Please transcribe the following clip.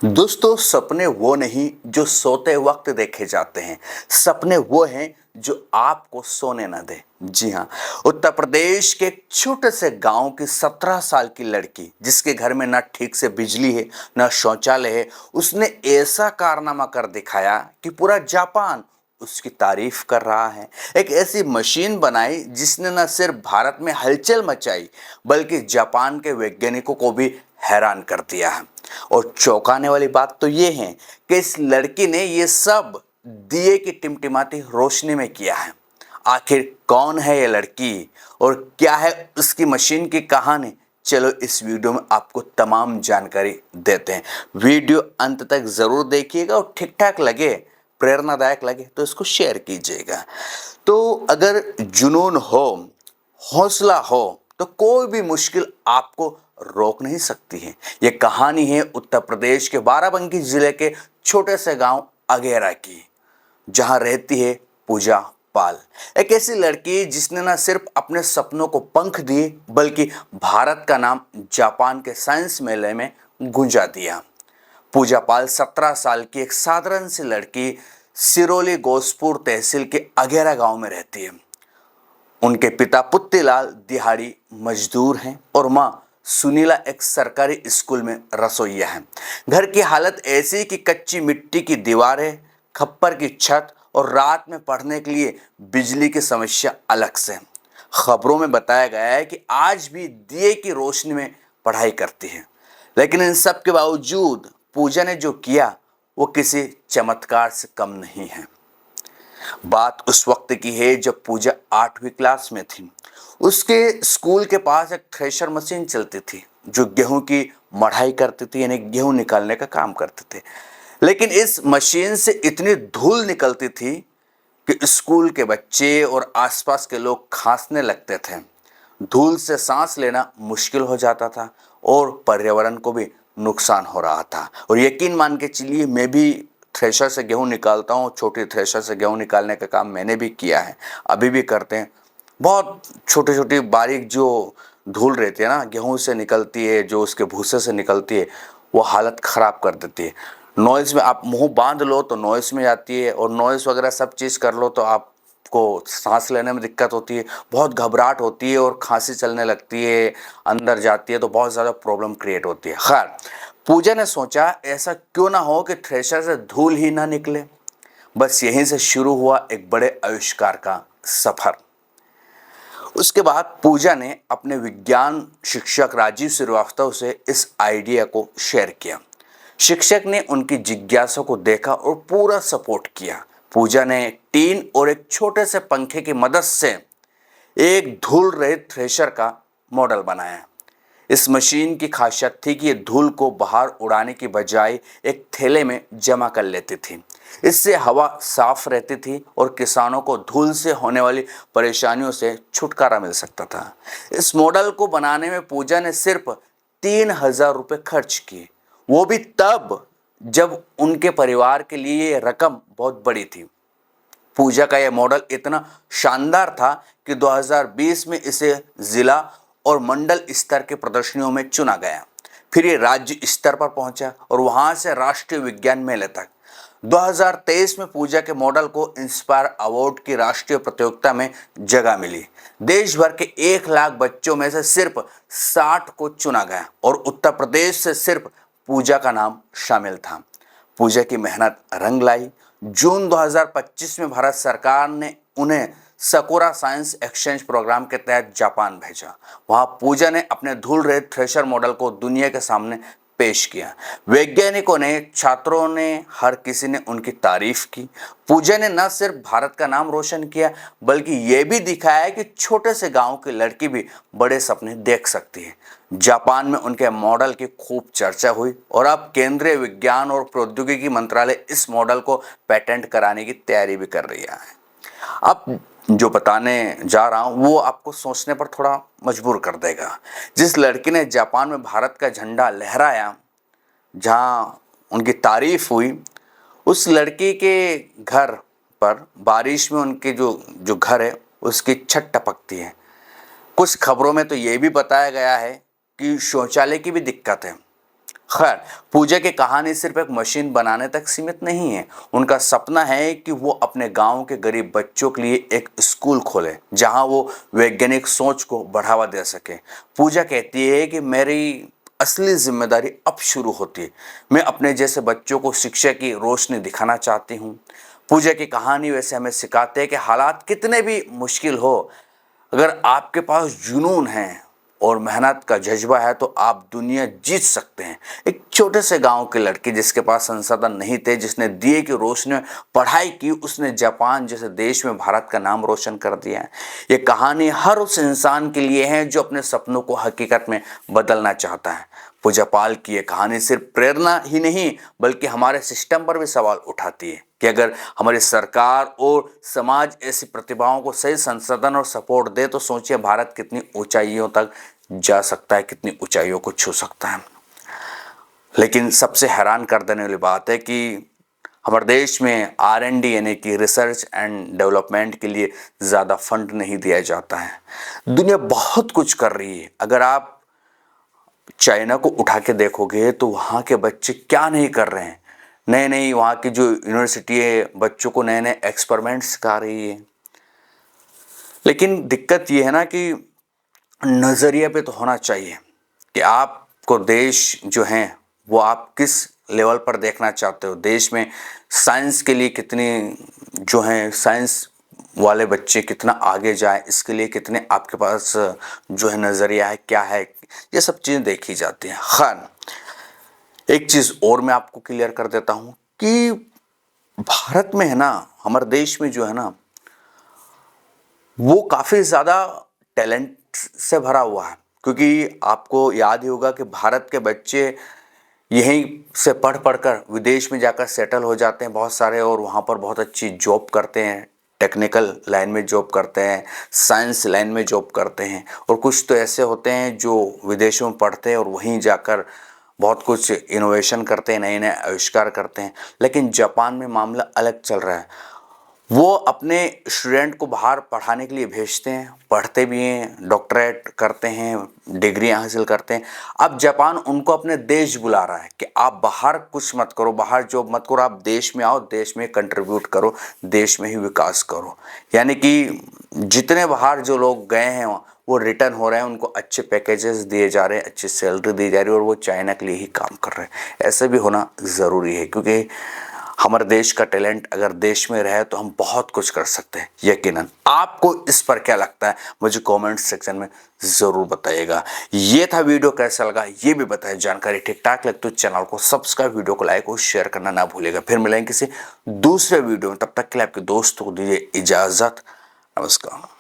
दोस्तों, सपने वो नहीं जो सोते वक्त देखे जाते हैं। सपने वो हैं जो आपको सोने ना दे। जी हाँ, उत्तर प्रदेश के एक छोटे से गांव की 17 साल की लड़की, जिसके घर में ना ठीक से बिजली है ना शौचालय है, उसने ऐसा कारनामा कर दिखाया कि पूरा जापान उसकी तारीफ कर रहा है। एक ऐसी मशीन बनाई जिसने न सिर्फ भारत में हलचल मचाई, बल्कि जापान के वैज्ञानिकों को भी हैरान कर दिया है। और चौंकाने वाली बात तो ये है कि इस लड़की ने ये सब दिए की टिमटिमाती रोशनी में किया है। आखिर कौन है ये लड़की और क्या है उसकी मशीन की कहानी? चलो इस वीडियो में आपको तमाम जानकारी देते हैं। वीडियो अंत तक जरूर देखिएगा और ठीक ठाक लगे, प्रेरणादायक लगे तो इसको शेयर कीजिएगा। तो अगर जुनून हो, हौसला हो, तो कोई भी मुश्किल आपको रोक नहीं सकती है। ये कहानी है उत्तर प्रदेश के बाराबंकी जिले के छोटे से गांव अगेरा की, जहां रहती है पूजा पाल। एक ऐसी लड़की जिसने न सिर्फ अपने सपनों को पंख दिए, बल्कि भारत का नाम जापान के साइंस मेले में गूंजा दिया। पूजा पाल 17 साल की एक साधारण सी लड़की सिरोली गोसपुर तहसील के अगेरा गांव में रहती है। उनके पिता पुत्तीलाल दिहाड़ी मजदूर हैं और मां सुनीला एक सरकारी स्कूल में रसोइया है। घर की हालत ऐसी कि कच्ची मिट्टी की दीवारें, खप्पर की छत और रात में पढ़ने के लिए बिजली की समस्या अलग से। खबरों में बताया गया है कि आज भी दिए की रोशनी में पढ़ाई करती है। लेकिन इन सब के बावजूद पूजा ने जो किया वो किसी चमत्कार से कम नहीं है। बात उस वक्त की है जब पूजा 8वीं क्लास में थी। उसके स्कूल के पास एक थ्रेशर मशीन चलती थी जो गेहूं की मढ़ाई करती थी, यानी गेहूं निकालने का काम करते थे। लेकिन इस मशीन से इतनी धूल निकलती थी कि स्कूल के बच्चे और आसपास के लोग खांसने लगते थे। धूल से सांस लेना मुश्किल हो जाता था और पर्यावरण को भी नुकसान हो रहा था। और यकीन मान के चलिए, मैं भी थ्रेशर से गेहूं निकालता हूं। छोटी थ्रेशर से गेहूं निकालने का काम मैंने भी किया है, अभी भी करते हैं। बहुत छोटी छोटी बारीक जो धूल रहती है ना, गेहूं से निकलती है, जो उसके भूसे से निकलती है, वो हालत ख़राब कर देती है। नॉइज़ में आप मुंह बांध लो तो नॉइज़ में जाती है, और नॉइज़ वगैरह सब चीज़ कर लो तो आपको सांस लेने में दिक्कत होती है, बहुत घबराहट होती है और खांसी चलने लगती है, अंदर जाती है तो बहुत ज़्यादा प्रॉब्लम क्रिएट होती है। खैर, पूजा ने सोचा ऐसा क्यों ना हो कि थ्रेशर से धूल ही ना निकले। बस यहीं से शुरू हुआ एक बड़े आविष्कार का सफर। उसके बाद पूजा ने अपने विज्ञान शिक्षक राजीव श्रीवास्तव से इस आइडिया को शेयर किया। शिक्षक ने उनकी जिज्ञासा को देखा और पूरा सपोर्ट किया। पूजा ने टीन और एक छोटे से पंखे की मदद से एक धूल रहित थ्रेशर का मॉडल बनाया। इस मशीन की खासियत थी कि ये धूल को बाहर उड़ाने की बजाय एक थैले में जमा कर लेती थी। इससे हवा साफ रहती थी और किसानों को धूल से होने वाली परेशानियों से छुटकारा मिल सकता था। इस मॉडल को बनाने में पूजा ने सिर्फ 3,000 रुपये खर्च किए, वो भी तब जब उनके परिवार के लिए ये रकम बहुत बड़ी थी। पूजा का यह मॉडल इतना शानदार था कि 2020 में इसे जिला और मंडल स्तर के प्रदर्शनियों में चुना गया। फिर ये राज्य स्तर पर पहुंचा और वहां से राष्ट्रीय विज्ञान मेले तक। 2023 में पूजा के मॉडल को इंस्पायर अवार्ड की राष्ट्रीय प्रतियोगिता में जगह मिली। देश भर के 1 लाख बच्चों में से सिर्फ 60 को चुना गया और उत्तर प्रदेश से सिर्फ पूजा का नाम शामिल था। पूजा की मेहनत रंग लाई। जून 2025 में भारत सरकार ने उन्हें सकुरा साइंस एक्सचेंज प्रोग्राम के तहत जापान भेजा। वहां पूजा ने अपने धूल रहित थ्रेशर मॉडल को दुनिया के सामने पेश किया। वैज्ञानिकों ने, छात्रों ने, हर किसी ने उनकी तारीफ की। पूजा ने न सिर्फ भारत का नाम रोशन किया, बल्कि ये भी दिखाया कि छोटे से गांव की लड़की भी बड़े सपने देख सकती है। जापान में उनके मॉडल की खूब चर्चा हुई और अब केंद्रीय विज्ञान और प्रौद्योगिकी मंत्रालय इस मॉडल को पेटेंट कराने की तैयारी भी कर रही है। अब जो बताने जा रहा हूँ वो आपको सोचने पर थोड़ा मजबूर कर देगा। जिस लड़की ने जापान में भारत का झंडा लहराया, जहाँ उनकी तारीफ हुई, उस लड़की के घर पर बारिश में उनके जो घर है उसकी छत टपकती है। कुछ खबरों में तो ये भी बताया गया है कि शौचालय की भी दिक्कत है। खैर, पूजा की कहानी सिर्फ एक मशीन बनाने तक सीमित नहीं है। उनका सपना है कि वो अपने गांव के गरीब बच्चों के लिए एक स्कूल खोले जहां वो वैज्ञानिक सोच को बढ़ावा दे सके। पूजा कहती है कि मेरी असली जिम्मेदारी अब शुरू होती है। मैं अपने जैसे बच्चों को शिक्षा की रोशनी दिखाना चाहती हूँ। पूजा की कहानी वैसे हमें सिखाते हैं कि हालात कितने भी मुश्किल हो, अगर आपके पास जुनून है और मेहनत का जज्बा है तो आप दुनिया जीत सकते हैं। एक छोटे से गांव के लड़की जिसके पास संसाधन नहीं थे, जिसने दिए की रोशनी में पढ़ाई की, उसने जापान जैसे देश में भारत का नाम रोशन कर दिया है। ये कहानी हर उस इंसान के लिए है जो अपने सपनों को हकीकत में बदलना चाहता है। पूजा पाल की ये कहानी सिर्फ प्रेरणा ही नहीं बल्कि हमारे सिस्टम पर भी सवाल उठाती है कि अगर हमारी सरकार और समाज ऐसी प्रतिभाओं को सही संसाधन और सपोर्ट दे तो सोचिए भारत कितनी ऊंचाइयों तक जा सकता है, कितनी ऊंचाइयों को छू सकता है। लेकिन सबसे हैरान कर देने वाली बात है कि हमारे देश में R&D यानी कि रिसर्च एंड डेवलपमेंट के लिए ज़्यादा फंड नहीं दिया जाता है। दुनिया बहुत कुछ कर रही है। अगर आप चाइना को उठा के देखोगे तो वहाँ के बच्चे क्या नहीं कर रहे हैं। नई नई वहाँ की जो यूनिवर्सिटी है बच्चों को नए नए एक्सपेरिमेंट्स सिखा रही है। लेकिन दिक्कत ये है ना कि नज़रिए पे तो होना चाहिए कि आपको देश जो है वो आप किस लेवल पर देखना चाहते हो। देश में साइंस के लिए कितनी जो है साइंस वाले बच्चे कितना आगे जाए, इसके लिए कितने आपके पास जो है नज़रिया है, क्या है, ये सब चीज़ें देखी जाती हैं। खान एक चीज़ और मैं आपको क्लियर कर देता हूँ कि भारत में है ना, हमारे देश में जो है ना वो काफ़ी ज़्यादा टैलेंट से भरा हुआ है। क्योंकि आपको याद ही होगा कि भारत के बच्चे यहीं से पढ़ कर विदेश में जाकर सेटल हो जाते हैं बहुत सारे, और वहाँ पर बहुत अच्छी जॉब करते हैं, टेक्निकल लाइन में जॉब करते हैं, साइंस लाइन में जॉब करते हैं। और कुछ तो ऐसे होते हैं जो विदेशों में पढ़ते हैं और वहीं जाकर बहुत कुछ इनोवेशन करते हैं, नए नए आविष्कार करते हैं। लेकिन जापान में मामला अलग चल रहा है। वो अपने स्टूडेंट को बाहर पढ़ाने के लिए भेजते हैं, पढ़ते भी हैं, डॉक्टरेट करते हैं, डिग्रियां हासिल करते हैं। अब जापान उनको अपने देश बुला रहा है कि आप बाहर कुछ मत करो, बाहर जॉब मत करो, आप देश में आओ, देश में कंट्रीब्यूट करो, देश में ही विकास करो। यानी कि जितने बाहर जो लोग गए हैं वो रिटर्न हो रहे हैं, उनको अच्छे पैकेजेस दिए जा रहे हैं, अच्छी सैलरी दी जा रही है और वो चाइना के लिए ही काम कर रहे हैं। ऐसे भी होना ज़रूरी है क्योंकि हमारे देश का टैलेंट अगर देश में रहे तो हम बहुत कुछ कर सकते हैं यकीनन। आपको इस पर क्या लगता है मुझे कमेंट सेक्शन में ज़रूर बताइएगा। ये था वीडियो, कैसा लगा ये भी बताएं। जानकारी ठीक ठाक लगे तो चैनल को सब्सक्राइब, वीडियो को लाइक और शेयर करना ना भूलिएगा। फिर मिलेंगे किसी दूसरे वीडियो में, तब तक के लिए आपके दोस्तों को दीजिए इजाज़त। नमस्कार।